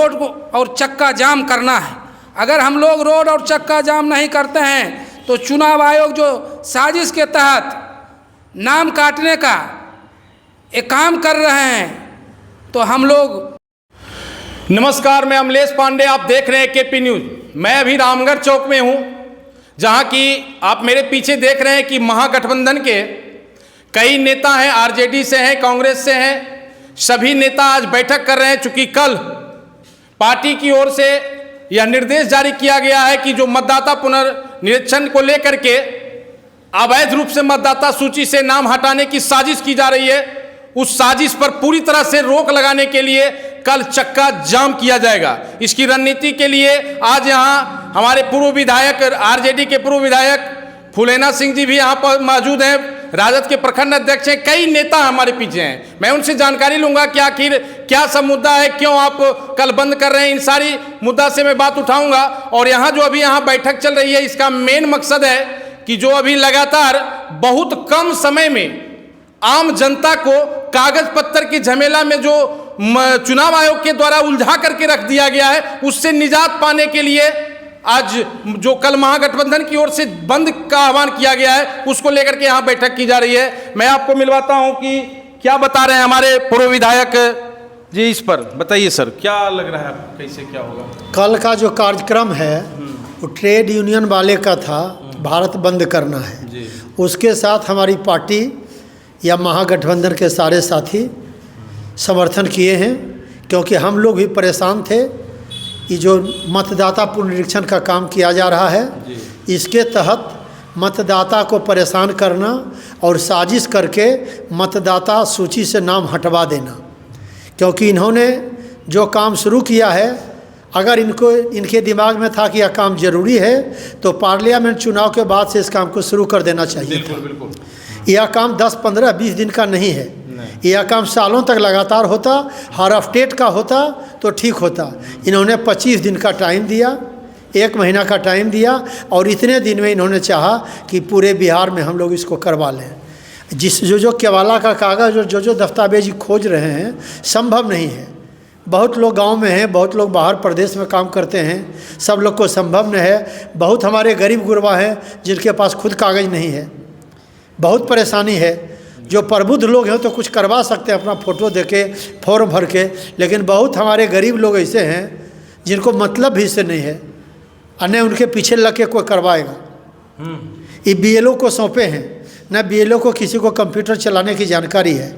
Road को और चक्का जाम करना है। अगर हम लोग रोड और चक्का जाम नहीं करते हैं तो चुनाव आयोग जो साजिश के तहत नाम काटने का एक काम कर रहे हैं तो हम लोग। नमस्कार, मैं अमलेश पांडे, आप देख रहे हैं केपी न्यूज़। मैं अभी रामगढ़ चौक में हूं, जहां की आप मेरे पीछे देख रहे हैं कि महागठबंधन के कई नेता हैं, आरजेडी से हैं, कांग्रेस से हैं। सभी नेता आज बैठक कर रहे हैं, चूंकि कल पार्टी की ओर से यह निर्देश जारी किया गया है कि जो मतदाता पुनर्निरीक्षण को लेकर के अवैध रूप से मतदाता सूची से नाम हटाने की साजिश की जा रही है, उस साजिश पर पूरी तरह से रोक लगाने के लिए कल चक्का जाम किया जाएगा। इसकी रणनीति के लिए आज यहां हमारे पूर्व विधायक, आरजेडी के पूर्व विधायक फुलेना सिंह जी भी यहां पर मौजूद हैं, राजद के प्रखंड अध्यक्ष हैं, कई नेता हमारे पीछे हैं। मैं उनसे जानकारी लूंगा कि आखिर क्या सब मुद्दा है, क्यों आप कल बंद कर रहे हैं, इन सारी मुद्दा से मैं बात उठाऊंगा। और यहाँ जो अभी यहाँ बैठक चल रही है, इसका मेन मकसद है कि जो अभी लगातार बहुत कम समय में आम जनता को कागज पत्तर की झमेला में जो चुनाव आयोग के द्वारा उलझा करके रख दिया गया है, उससे निजात पाने के लिए आज जो कल महागठबंधन की ओर से बंद का आह्वान किया गया है, उसको लेकर के यहाँ बैठक की जा रही है। मैं आपको मिलवाता हूँ कि क्या बता रहे हैं हमारे पूर्व विधायक जी इस पर। बताइए सर, क्या लग रहा है, कैसे क्या होगा? कल का जो कार्यक्रम है वो ट्रेड यूनियन वाले का था, भारत बंद करना है जी। उसके साथ हमारी पार्टी या महागठबंधन के सारे साथी समर्थन किए हैं, क्योंकि हम लोग भी परेशान थे। ये जो मतदाता पुनरीक्षण का काम किया जा रहा है, इसके तहत मतदाता को परेशान करना और साजिश करके मतदाता सूची से नाम हटवा देना। क्योंकि इन्होंने जो काम शुरू किया है, अगर इनके दिमाग में था कि यह काम जरूरी है तो पार्लियामेंट चुनाव के बाद से इस काम को शुरू कर देना चाहिए। बिल्कुल। यह काम 10, 15, 20 दिन का नहीं है, यह काम सालों तक लगातार होता, हर स्टेट का होता तो ठीक होता। इन्होंने 25 दिन का टाइम दिया, 1 महीना का टाइम दिया, और इतने दिन में इन्होंने चाहा कि पूरे बिहार में हम लोग इसको करवा लें। जो केवाला का कागज़ और जो दस्तावेज खोज रहे हैं, संभव नहीं है। बहुत लोग गांव में हैं, बहुत लोग बाहर प्रदेश में काम करते हैं, सब लोग को संभव नहीं है। बहुत हमारे गरीब गुरबा हैं जिनके पास खुद कागज़ नहीं है, बहुत परेशानी है। जो प्रबुद्ध लोग हैं तो कुछ करवा सकते हैं अपना फ़ोटो देके, फॉर्म भर के, लेकिन बहुत हमारे गरीब लोग ऐसे हैं जिनको मतलब भी इससे नहीं है, अन्य उनके पीछे लग के कोई करवाएगा। ये बीएलओ को सौंपे हैं, न बीएलओ को किसी को कंप्यूटर चलाने की जानकारी है,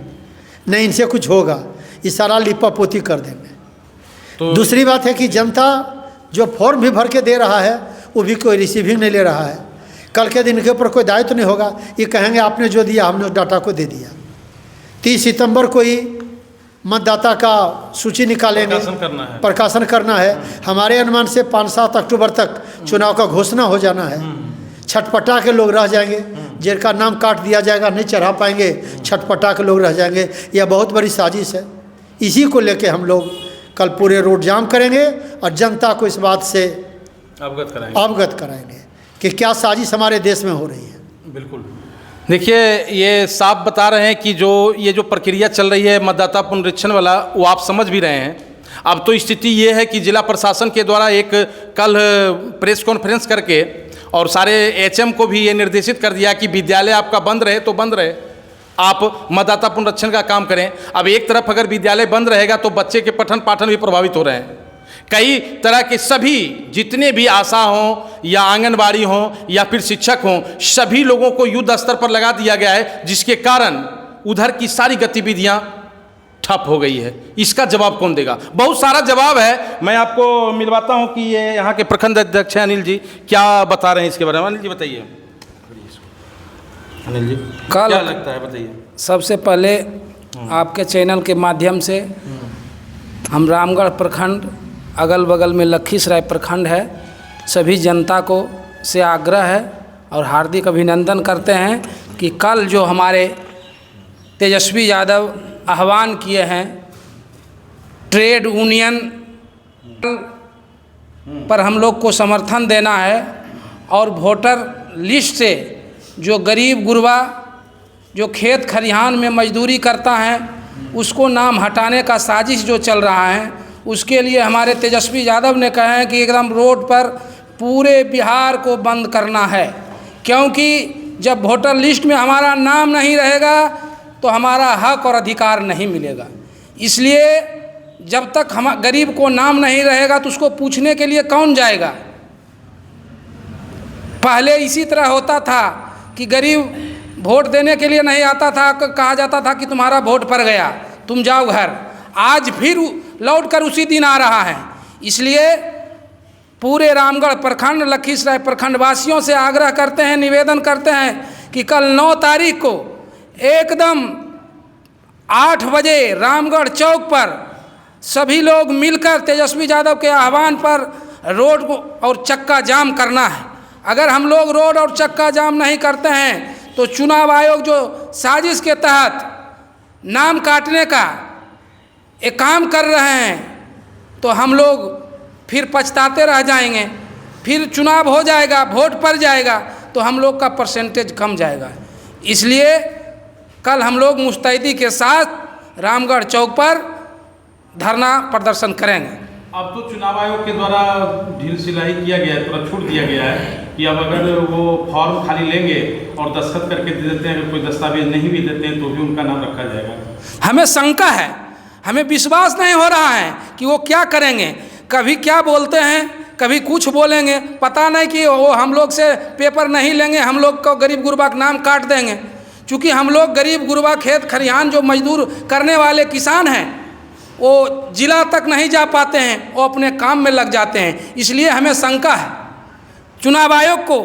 न इनसे कुछ होगा, ये सारा लिपापोती कर देंगे। तो दूसरी बात है कि जनता जो फॉर्म भी भर के दे रहा है वो भी कोई रिसीविंग नहीं ले रहा है। कल के दिन के ऊपर कोई दायित्व तो नहीं होगा, ये कहेंगे आपने जो दिया हमने उस डाटा को दे दिया। 30 सितंबर को ही मतदाता का सूची निकालेंगे, प्रकाशन करना है। हमारे अनुमान से 5-7 अक्टूबर तक चुनाव का घोषणा हो जाना है। छटपटा के लोग रह जाएंगे, जिनका नाम काट दिया जाएगा, नहीं चढ़ा पाएंगे, छटपटा के लोग रह जाएंगे। यह बहुत बड़ी साजिश है। इसी को लेके हम लोग कल पूरे रोड जाम करेंगे और जनता को इस बात से अवगत कराएंगे कि क्या साजिश हमारे देश में हो रही है। बिल्कुल। देखिए, ये साफ बता रहे हैं कि ये जो प्रक्रिया चल रही है मतदाता पुनरीक्षण वाला, वो आप समझ भी रहे हैं। अब तो स्थिति ये है कि जिला प्रशासन के द्वारा एक कल प्रेस कॉन्फ्रेंस करके और सारे एचएम को भी ये निर्देशित कर दिया कि विद्यालय आपका बंद रहे तो बंद रहे, आप मतदाता पुनरीक्षण का काम करें। अब एक तरफ अगर विद्यालय बंद रहेगा तो बच्चे के पठन पाठन भी प्रभावित हो रहे हैं। कई तरह के सभी जितने भी आशा हों या आंगनबाड़ी हों या फिर शिक्षक हों, सभी लोगों को युद्ध स्तर पर लगा दिया गया है, जिसके कारण उधर की सारी गतिविधियां ठप हो गई है। इसका जवाब कौन देगा? बहुत सारा जवाब है, मैं आपको मिलवाता हूं कि ये यहाँ के प्रखंड अध्यक्ष हैं अनिल जी, क्या बता रहे हैं इसके बारे में। अनिल जी बताइए। अनिल जी क्या लगता है, बताइए। सबसे पहले आपके चैनल के माध्यम से हम रामगढ़ प्रखंड, अगल बगल में लखीसराय प्रखंड है, सभी जनता को से आग्रह है और हार्दिक अभिनंदन करते हैं कि कल जो हमारे तेजस्वी यादव आह्वान किए हैं ट्रेड यूनियन पर हम लोग को समर्थन देना है और वोटर लिस्ट से जो गरीब गुरबा जो खेत खलिहान में मजदूरी करता है उसको नाम हटाने का साजिश जो चल रहा है उसके लिए हमारे तेजस्वी यादव ने कहा है कि एकदम रोड पर पूरे बिहार को बंद करना है, क्योंकि जब वोटर लिस्ट में हमारा नाम नहीं रहेगा तो हमारा हक और अधिकार नहीं मिलेगा। इसलिए जब तक हम गरीब को नाम नहीं रहेगा तो उसको पूछने के लिए कौन जाएगा। पहले इसी तरह होता था कि गरीब वोट देने के लिए नहीं आता था, कहा जाता था कि तुम्हारा वोट पड़ गया, तुम जाओ घर। आज फिर लौटकर उसी दिन आ रहा है। इसलिए पूरे रामगढ़ प्रखंड, लखीसराय प्रखंड वासियों से आग्रह करते हैं, निवेदन करते हैं कि कल 9 तारीख को एकदम 8 बजे रामगढ़ चौक पर सभी लोग मिलकर तेजस्वी यादव के आह्वान पर रोड को और चक्का जाम करना है। अगर हम लोग रोड और चक्का जाम नहीं करते हैं तो चुनाव आयोग जो साजिश के तहत नाम काटने का एक काम कर रहे हैं तो हम लोग फिर पछताते रह जाएंगे। फिर चुनाव हो जाएगा, वोट पड़ जाएगा तो हम लोग का परसेंटेज कम जाएगा। इसलिए कल हम लोग मुस्तैदी के साथ रामगढ़ चौक पर धरना प्रदर्शन करेंगे। अब तो चुनाव आयोग के द्वारा ढील सिलाई किया गया है, थोड़ा छूट दिया गया है कि अब अगर वो फॉर्म खाली लेंगे और दस्तखत करके दे देते हैं, अगर कोई दस्तावेज नहीं भी देते हैं तो भी उनका नाम रखा जाएगा। हमें शंका है, हमें विश्वास नहीं हो रहा है कि वो क्या करेंगे। कभी क्या बोलते हैं, कभी कुछ बोलेंगे, पता नहीं कि वो हम लोग से पेपर नहीं लेंगे, हम लोग को गरीब गुरबा का नाम काट देंगे। चूँकि हम लोग गरीब गुरबा खेत खलिहान जो मजदूर करने वाले किसान हैं वो जिला तक नहीं जा पाते हैं, वो अपने काम में लग जाते हैं। इसलिए हमें शंका है। चुनाव आयोग को